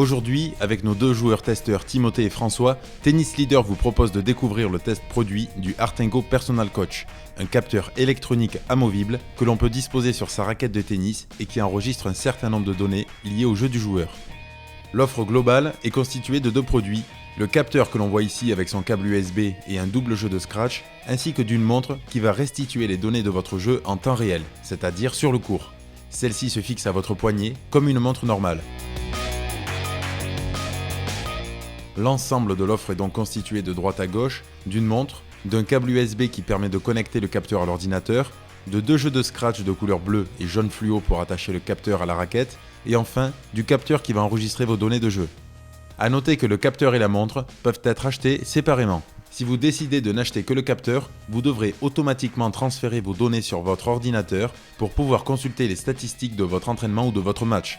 Aujourd'hui, avec nos deux joueurs testeurs Timothée et François, Tennis Leader vous propose de découvrir le test produit du Artengo Personal Coach, un capteur électronique amovible que l'on peut disposer sur sa raquette de tennis et qui enregistre un certain nombre de données liées au jeu du joueur. L'offre globale est constituée de deux produits, le capteur que l'on voit ici avec son câble USB et un double jeu de scratch, ainsi que d'une montre qui va restituer les données de votre jeu en temps réel, c'est-à-dire sur le court. Celle-ci se fixe à votre poignet comme une montre normale. L'ensemble de l'offre est donc constitué de droite à gauche, d'une montre, d'un câble USB qui permet de connecter le capteur à l'ordinateur, de deux jeux de scratch de couleur bleue et jaune fluo pour attacher le capteur à la raquette, et enfin du capteur qui va enregistrer vos données de jeu. A noter que le capteur et la montre peuvent être achetés séparément. Si vous décidez de n'acheter que le capteur, vous devrez automatiquement transférer vos données sur votre ordinateur pour pouvoir consulter les statistiques de votre entraînement ou de votre match.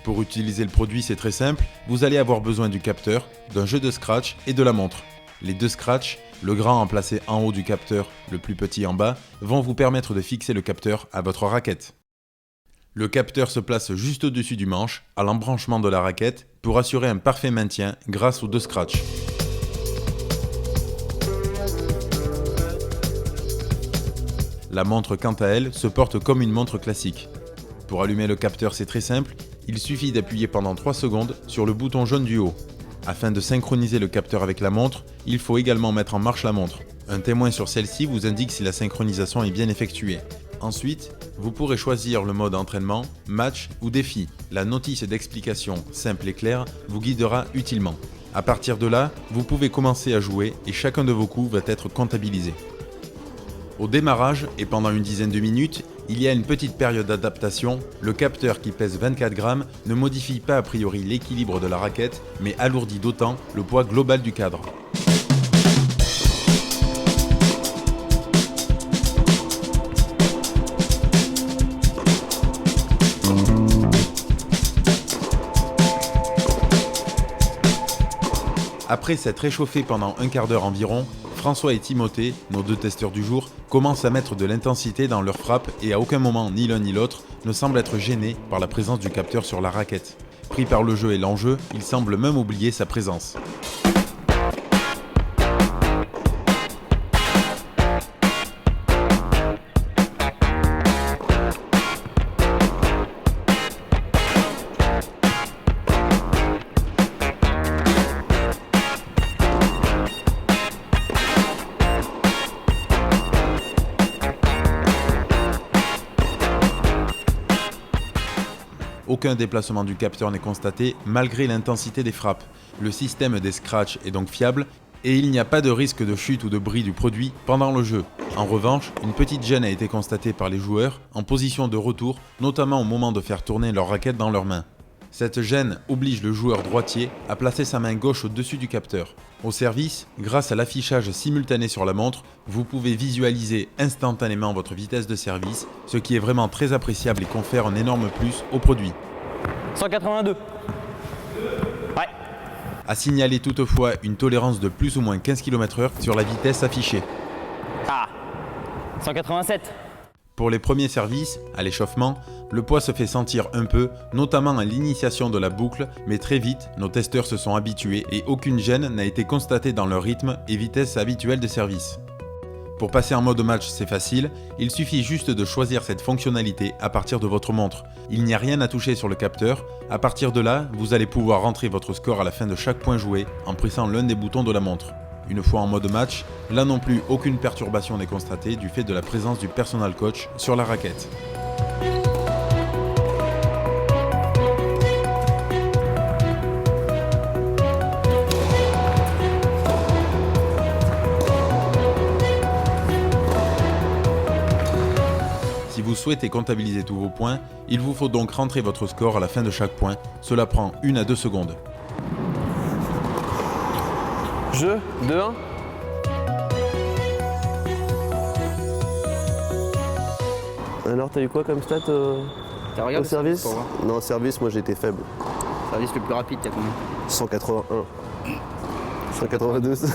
Pour utiliser le produit, c'est très simple, vous allez avoir besoin du capteur, d'un jeu de scratch et de la montre. Les deux scratchs, le grand placé en haut du capteur, le plus petit en bas, vont vous permettre de fixer le capteur à votre raquette. Le capteur se place juste au-dessus du manche, à l'embranchement de la raquette, pour assurer un parfait maintien grâce aux deux scratchs. La montre, quant à elle, se porte comme une montre classique. Pour allumer le capteur, c'est très simple, il suffit d'appuyer pendant 3 secondes sur le bouton jaune du haut. Afin de synchroniser le capteur avec la montre, il faut également mettre en marche la montre. Un témoin sur celle-ci vous indique si la synchronisation est bien effectuée. Ensuite, vous pourrez choisir le mode entraînement, match ou défi. La notice d'explication simple et claire vous guidera utilement. À partir de là, vous pouvez commencer à jouer et chacun de vos coups va être comptabilisé. Au démarrage et pendant une dizaine de minutes, il y a une petite période d'adaptation. Le capteur qui pèse 24 grammes ne modifie pas a priori l'équilibre de la raquette, mais alourdit d'autant le poids global du cadre. Après s'être réchauffé pendant un quart d'heure environ, François et Timothée, nos deux testeurs du jour, commencent à mettre de l'intensité dans leur frappe et à aucun moment ni l'un ni l'autre ne semblent être gênés par la présence du capteur sur la raquette. Pris par le jeu et l'enjeu, ils semblent même oublier sa présence. Aucun déplacement du capteur n'est constaté malgré l'intensité des frappes. Le système des scratchs est donc fiable et il n'y a pas de risque de chute ou de bris du produit pendant le jeu. En revanche, une petite gêne a été constatée par les joueurs en position de retour, notamment au moment de faire tourner leur raquette dans leurs mains. Cette gêne oblige le joueur droitier à placer sa main gauche au-dessus du capteur. Au service, grâce à l'affichage simultané sur la montre, vous pouvez visualiser instantanément votre vitesse de service, ce qui est vraiment très appréciable et confère un énorme plus au produit. 182. Ouais. À signaler toutefois une tolérance de plus ou moins 15 km/h sur la vitesse affichée. Ah. 187. Pour les premiers services, à l'échauffement, le poids se fait sentir un peu, notamment à l'initiation de la boucle, mais très vite, nos testeurs se sont habitués et aucune gêne n'a été constatée dans leur rythme et vitesse habituelle de service. Pour passer en mode match, c'est facile, il suffit juste de choisir cette fonctionnalité à partir de votre montre. Il n'y a rien à toucher sur le capteur, à partir de là, vous allez pouvoir rentrer votre score à la fin de chaque point joué en pressant l'un des boutons de la montre. Une fois en mode match, là non plus aucune perturbation n'est constatée du fait de la présence du personal coach sur la raquette. Si vous souhaitez comptabiliser tous vos points, il vous faut donc rentrer votre score à la fin de chaque point. Cela prend 1 à 2 secondes. Jeu 2-1. Alors t'as eu quoi comme stat au service? Non, service, moi j'ai été faible. Service le plus rapide, t'as combien? 181. 192.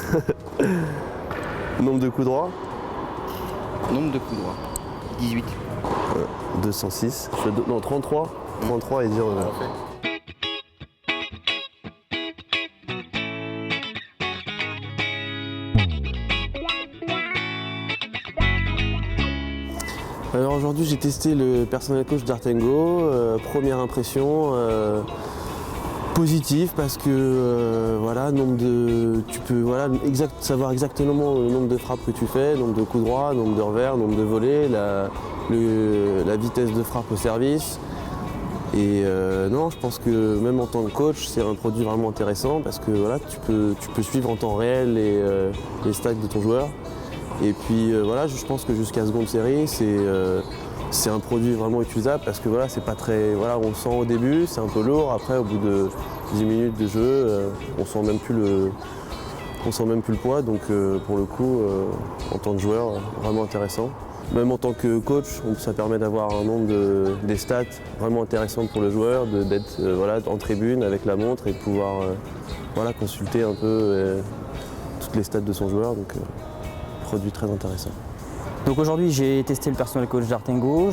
Nombre de coups droits? Nombre de coups droits. 18. 206. Non, 33. 33 et 0. Alors aujourd'hui j'ai testé le Personal Coach d'Artengo, première impression positive parce que tu peux savoir exactement le nombre de frappes que tu fais, nombre de coups droits, nombre de revers, nombre de volets, la vitesse de frappe au service. Et non, je pense que même en tant que coach, c'est un produit vraiment intéressant parce que tu peux suivre en temps réel les stats de ton joueur. Et puis je pense que jusqu'à seconde série, c'est un produit vraiment utilisable parce que c'est pas très. On le sent au début, c'est un peu lourd. Après, au bout de 10 minutes de jeu, on sent même plus le poids. Donc pour le coup, en tant que joueur, vraiment intéressant. Même en tant que coach, ça permet d'avoir un nombre des stats vraiment intéressantes pour le joueur, d'être en tribune avec la montre et de pouvoir consulter un peu toutes les stats de son joueur. Donc, produit très intéressant. Donc aujourd'hui j'ai testé le Personal Coach d'Artengo.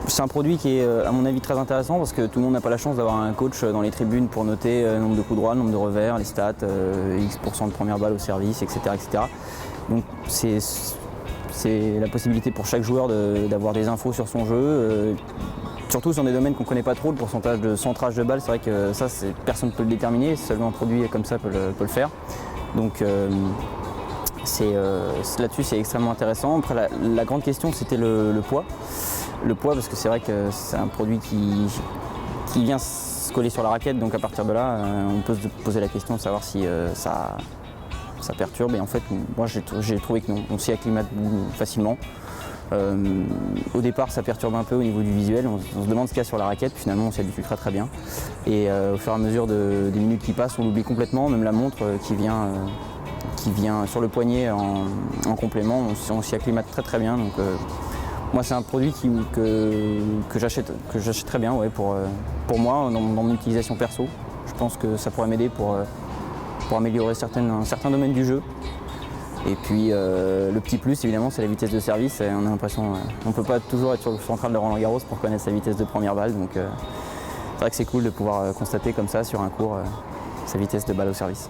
C'est un produit qui est à mon avis très intéressant parce que tout le monde n'a pas la chance d'avoir un coach dans les tribunes pour noter le nombre de coups droits, le nombre de revers, les stats, X% de première balle au service, etc. etc. Donc c'est la possibilité pour chaque joueur d'avoir des infos sur son jeu. Surtout sur des domaines qu'on ne connaît pas trop, le pourcentage de centrage de balle, c'est vrai que ça personne ne peut le déterminer, seulement un produit comme ça peut le faire. Donc là-dessus c'est extrêmement intéressant. Après la grande question c'était le poids. Le poids parce que c'est vrai que c'est un produit qui vient se coller sur la raquette, donc à partir de là on peut se poser la question de savoir si ça perturbe, et en fait moi j'ai trouvé que non, on s'y acclimate facilement. Au départ ça perturbe un peu au niveau du visuel, on se demande ce qu'il y a sur la raquette, puis finalement on s'y habitue très bien. Et au fur et à mesure des minutes qui passent, on l'oublie complètement, même la montre qui vient sur le poignet en complément, on s'y acclimate très bien. Donc moi c'est un produit que j'achète très bien pour moi dans mon utilisation perso. Je pense que ça pourrait m'aider pour améliorer certains domaines du jeu. Et puis le petit plus évidemment c'est la vitesse de service. Et on a l'impression on ne peut pas toujours être sur le central de Roland Garros pour connaître sa vitesse de première balle. Donc c'est vrai que c'est cool de pouvoir constater comme ça sur un court sa vitesse de balle au service.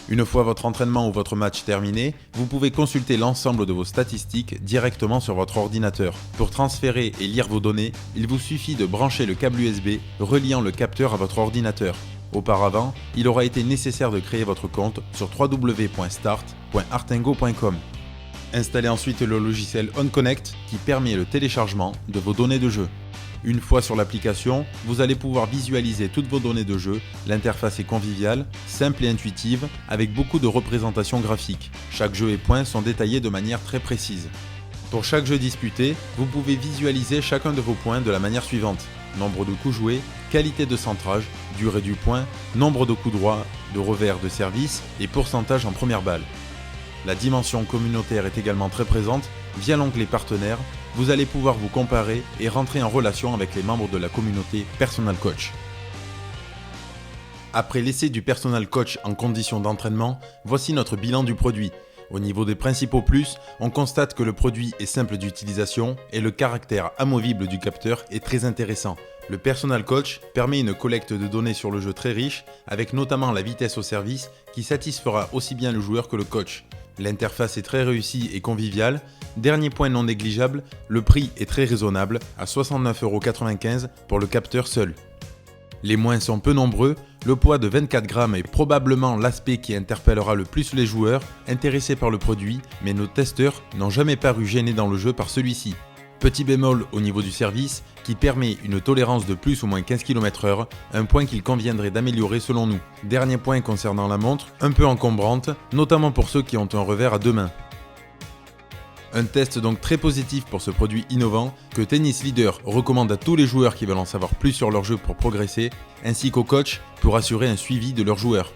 Une fois votre entraînement ou votre match terminé, vous pouvez consulter l'ensemble de vos statistiques directement sur votre ordinateur. Pour transférer et lire vos données, il vous suffit de brancher le câble USB reliant le capteur à votre ordinateur. Auparavant, il aura été nécessaire de créer votre compte sur www.start.artengo.com. Installez ensuite le logiciel OnConnect qui permet le téléchargement de vos données de jeu. Une fois sur l'application, vous allez pouvoir visualiser toutes vos données de jeu. L'interface est conviviale, simple et intuitive, avec beaucoup de représentations graphiques. Chaque jeu et point sont détaillés de manière très précise. Pour chaque jeu disputé, vous pouvez visualiser chacun de vos points de la manière suivante: nombre de coups joués, qualité de centrage, durée du point, nombre de coups droits, de revers, de service et pourcentage en première balle. La dimension communautaire est également très présente. Via l'onglet partenaires, vous allez pouvoir vous comparer et rentrer en relation avec les membres de la communauté Personal Coach. Après l'essai du Personal Coach en conditions d'entraînement, voici notre bilan du produit. Au niveau des principaux plus, on constate que le produit est simple d'utilisation et le caractère amovible du capteur est très intéressant. Le Personal Coach permet une collecte de données sur le jeu très riche, avec notamment la vitesse au service qui satisfera aussi bien le joueur que le coach. L'interface est très réussie et conviviale. Dernier point non négligeable, le prix est très raisonnable à 69,95 € pour le capteur seul. Les moins sont peu nombreux, le poids de 24 grammes est probablement l'aspect qui interpellera le plus les joueurs intéressés par le produit, mais nos testeurs n'ont jamais paru gênés dans le jeu par celui-ci. Petit bémol au niveau du service qui permet une tolérance de plus ou moins 15 km/h, un point qu'il conviendrait d'améliorer selon nous. Dernier point concernant la montre, un peu encombrante, notamment pour ceux qui ont un revers à deux mains. Un test donc très positif pour ce produit innovant que Tennis Leader recommande à tous les joueurs qui veulent en savoir plus sur leur jeu pour progresser, ainsi qu'aux coachs pour assurer un suivi de leurs joueurs.